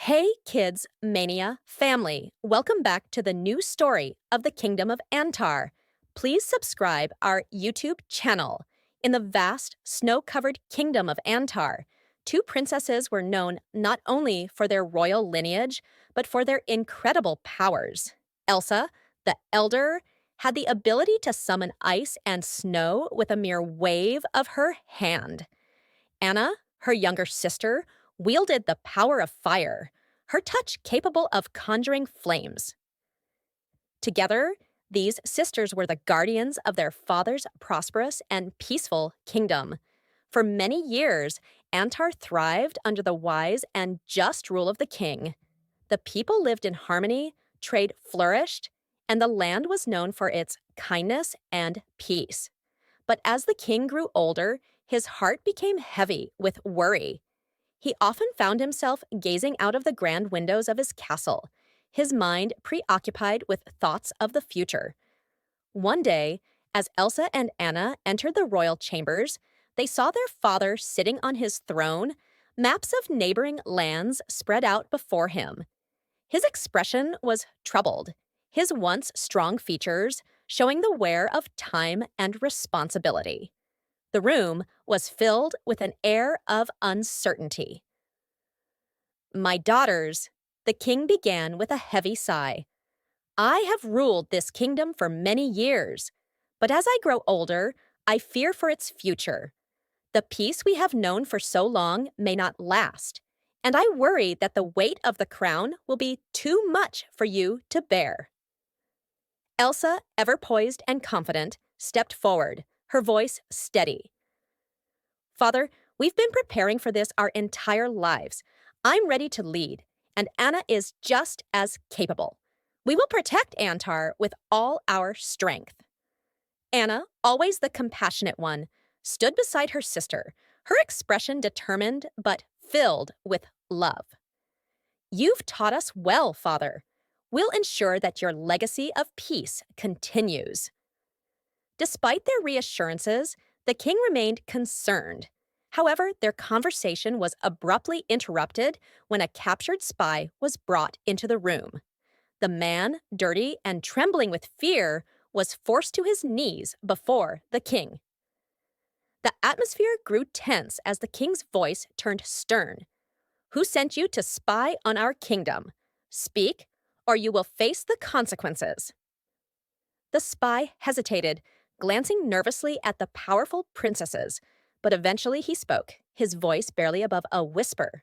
Hey kids, Mania, family, welcome back to the new story of the Kingdom of Antar. Please subscribe our YouTube channel. In the vast, snow-covered Kingdom of Antar, two princesses were known not only for their royal lineage, but for their incredible powers. Elsa, the elder, had the ability to summon ice and snow with a mere wave of her hand. Anna, her younger sister, wielded the power of fire, her touch capable of conjuring flames. Together, these sisters were the guardians of their father's prosperous and peaceful kingdom. For many years, Antar thrived under the wise and just rule of the king. The people lived in harmony, trade flourished, and the land was known for its kindness and peace. But as the king grew older, his heart became heavy with worry. He often found himself gazing out of the grand windows of his castle, his mind preoccupied with thoughts of the future. One day, as Elsa and Anna entered the royal chambers, they saw their father sitting on his throne, maps of neighboring lands spread out before him. His expression was troubled, his once strong features showing the wear of time and responsibility. The room was filled with an air of uncertainty. "My daughters," the king began with a heavy sigh, "I have ruled this kingdom for many years, but as I grow older, I fear for its future. The peace we have known for so long may not last, and I worry that the weight of the crown will be too much for you to bear." Elsa, ever poised and confident, stepped forward, her voice steady. "Father, we've been preparing for this our entire lives. I'm ready to lead, and Anna is just as capable. We will protect Antar with all our strength." Anna, always the compassionate one, stood beside her sister, her expression determined but filled with love. "You've taught us well, Father. We'll ensure that your legacy of peace continues." Despite their reassurances, the king remained concerned. However, their conversation was abruptly interrupted when a captured spy was brought into the room. The man, dirty and trembling with fear, was forced to his knees before the king. The atmosphere grew tense as the king's voice turned stern. "Who sent you to spy on our kingdom? Speak, or you will face the consequences." The spy hesitated, glancing nervously at the powerful princesses, but eventually he spoke, his voice barely above a whisper.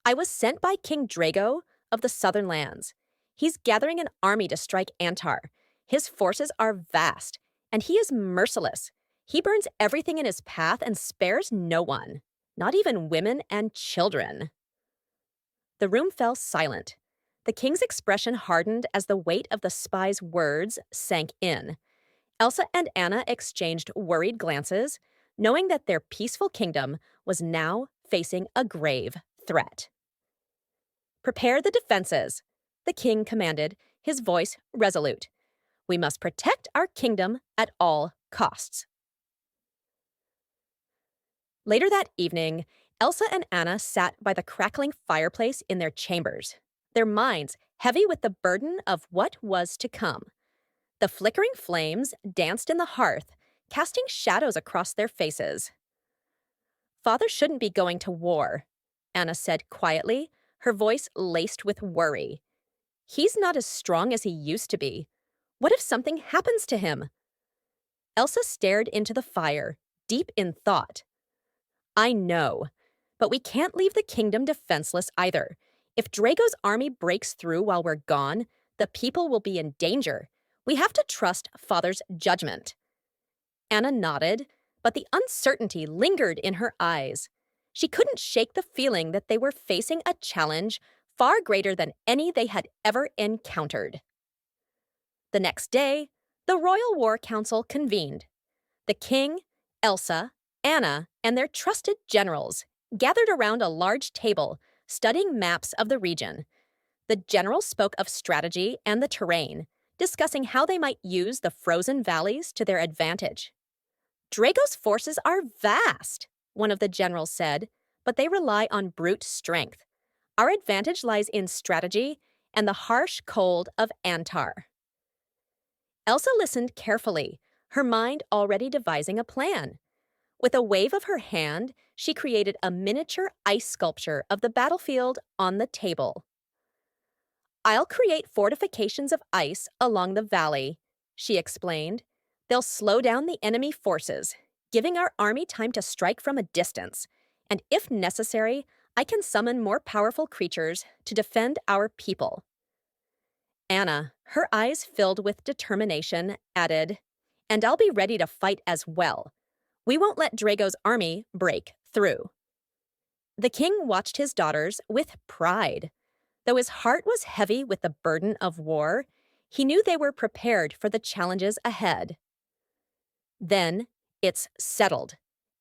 "I was sent by King Drago of the southern lands. He's gathering an army to strike Antar. His forces are vast, and he is merciless. He burns everything in his path and spares no one, not even women and children." The room fell silent. The king's expression hardened as the weight of the spy's words sank in. Elsa and Anna exchanged worried glances, knowing that their peaceful kingdom was now facing a grave threat. "Prepare the defenses," the king commanded, his voice resolute. "We must protect our kingdom at all costs." Later that evening, Elsa and Anna sat by the crackling fireplace in their chambers, their minds heavy with the burden of what was to come. The flickering flames danced in the hearth, casting shadows across their faces. "Father shouldn't be going to war," Anna said quietly, her voice laced with worry. "He's not as strong as he used to be. What if something happens to him?" Elsa stared into the fire, deep in thought. "I know, but we can't leave the kingdom defenseless either. If Drago's army breaks through while we're gone, the people will be in danger. We have to trust Father's judgment." Anna nodded, but the uncertainty lingered in her eyes. She couldn't shake the feeling that they were facing a challenge far greater than any they had ever encountered. The next day, the Royal War Council convened. The king, Elsa, Anna, and their trusted generals gathered around a large table, studying maps of the region. The generals spoke of strategy and the terrain, discussing how they might use the frozen valleys to their advantage. "Drago's forces are vast," one of the generals said, "but they rely on brute strength. Our advantage lies in strategy and the harsh cold of Antar. Elsa listened carefully, her mind already devising a plan. With a wave of her hand, she created a miniature ice sculpture of the battlefield on the table. "I'll create fortifications of ice along the valley," she explained. "They'll slow down the enemy forces, giving our army time to strike from a distance. And if necessary, I can summon more powerful creatures to defend our people." Anna, her eyes filled with determination, added, "And I'll be ready to fight as well. We won't let Drago's army break through." The king watched his daughters with pride. Though his heart was heavy with the burden of war, he knew they were prepared for the challenges ahead. "Then it's settled,"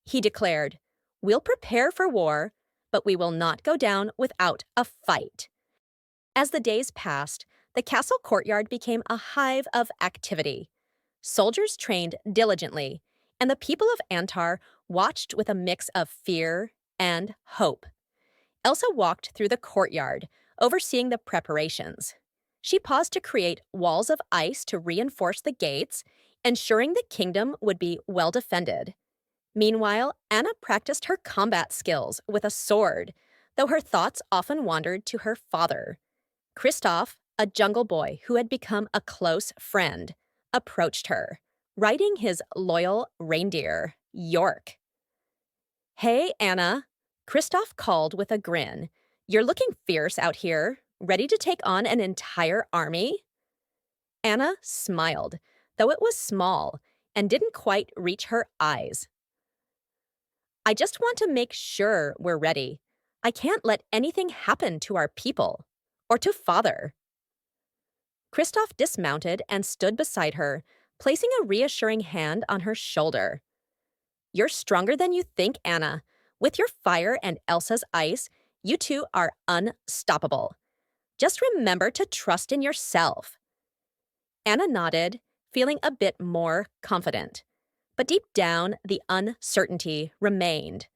he declared. "We'll prepare for war, but we will not go down without a fight." As the days passed, the castle courtyard became a hive of activity. Soldiers trained diligently, and the people of Antar watched with a mix of fear and hope. Elsa walked through the courtyard, overseeing the preparations. She paused to create walls of ice to reinforce the gates, ensuring the kingdom would be well defended. Meanwhile, Anna practiced her combat skills with a sword, though her thoughts often wandered to her father. Kristoff, a jungle boy who had become a close friend, approached her, riding his loyal reindeer, York. "Hey, Anna," Kristoff called with a grin. "You're looking fierce out here, ready to take on an entire army?" Anna smiled, though it was small and didn't quite reach her eyes. "I just want to make sure we're ready. I can't let anything happen to our people, or to Father." Kristoff dismounted and stood beside her, placing a reassuring hand on her shoulder. "You're stronger than you think, Anna. With your fire and Elsa's ice, you two are unstoppable. Just remember to trust in yourself." Anna nodded, feeling a bit more confident. But deep down, the uncertainty remained.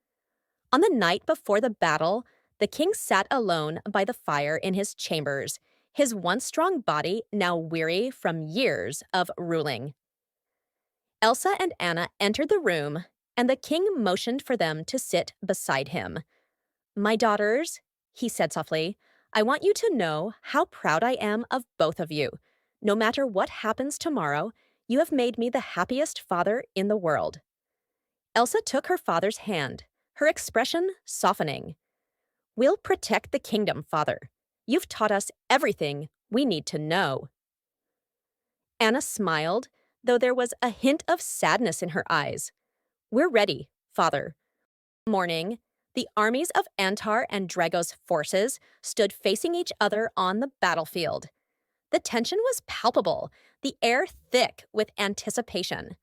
On the night before the battle, the king sat alone by the fire in his chambers, his once strong body now weary from years of ruling. Elsa and Anna entered the room, and the king motioned for them to sit beside him. "My daughters," he said softly, "I want you to know how proud I am of both of you. No matter what happens tomorrow, you have made me the happiest father in the world." Elsa took her father's hand, her expression softening. "We'll protect the kingdom, Father. You've taught us everything we need to know." Anna smiled, though there was a hint of sadness in her eyes. "We're ready, Father." Morning, the armies of Antar and Drago's forces stood facing each other on the battlefield. The tension was palpable, the air thick with anticipation.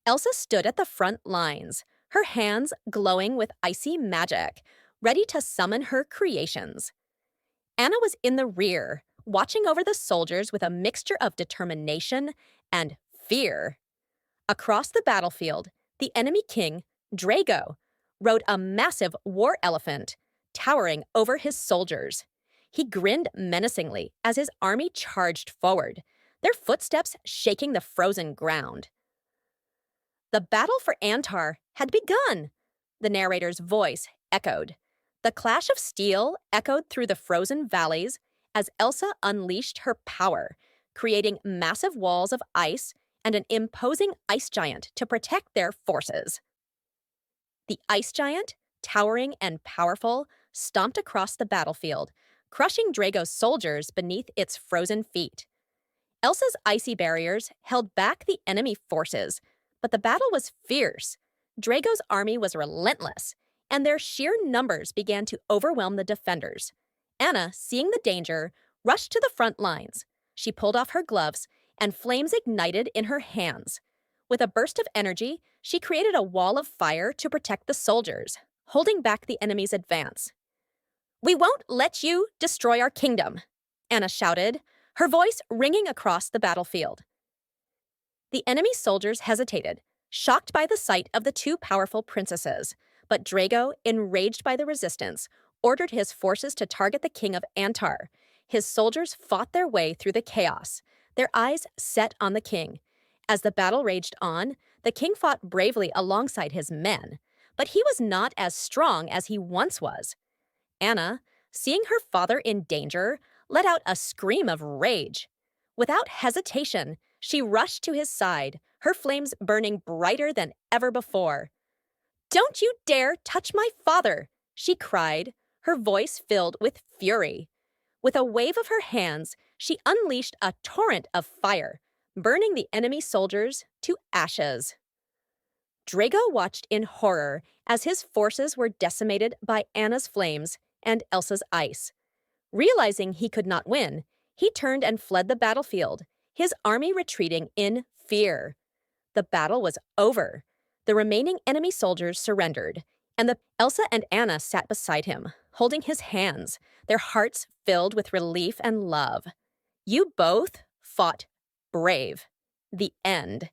Elsa stood at the front lines, her hands glowing with icy magic, ready to summon her creations. Anna was in the rear, watching over the soldiers with a mixture of determination and fear. Across the battlefield, the enemy king, Drago, rode a massive war elephant, towering over his soldiers. He grinned menacingly as his army charged forward, their footsteps shaking the frozen ground. The battle for Antar had begun, the narrator's voice echoed. The clash of steel echoed through the frozen valleys as Elsa unleashed her power, creating massive walls of ice and an imposing ice giant to protect their forces. The ice giant, towering and powerful, stomped across the battlefield, crushing Drago's soldiers beneath its frozen feet. Elsa's icy barriers held back the enemy forces, but the battle was fierce. Drago's army was relentless, and their sheer numbers began to overwhelm the defenders. Anna, seeing the danger, rushed to the front lines. She pulled off her gloves, and flames ignited in her hands. With a burst of energy, she created a wall of fire to protect the soldiers, holding back the enemy's advance. "We won't let you destroy our kingdom," Anna shouted, her voice ringing across the battlefield. The enemy soldiers hesitated, shocked by the sight of the two powerful princesses, but Drago, enraged by the resistance, ordered his forces to target the King of Antar. His soldiers fought their way through the chaos, their eyes set on the king. As the battle raged on, the king fought bravely alongside his men, but he was not as strong as he once was. Anna, seeing her father in danger, let out a scream of rage. Without hesitation, she rushed to his side, her flames burning brighter than ever before. "Don't you dare touch my father!" she cried, her voice filled with fury. With a wave of her hands, she unleashed a torrent of fire, burning the enemy soldiers to ashes. Drago watched in horror as his forces were decimated by Anna's flames and Elsa's ice. Realizing he could not win, he turned and fled the battlefield, his army retreating in fear. The battle was over. The remaining enemy soldiers surrendered, and Elsa and Anna sat beside him, holding his hands, their hearts filled with relief and love. "You both fought brave." The end.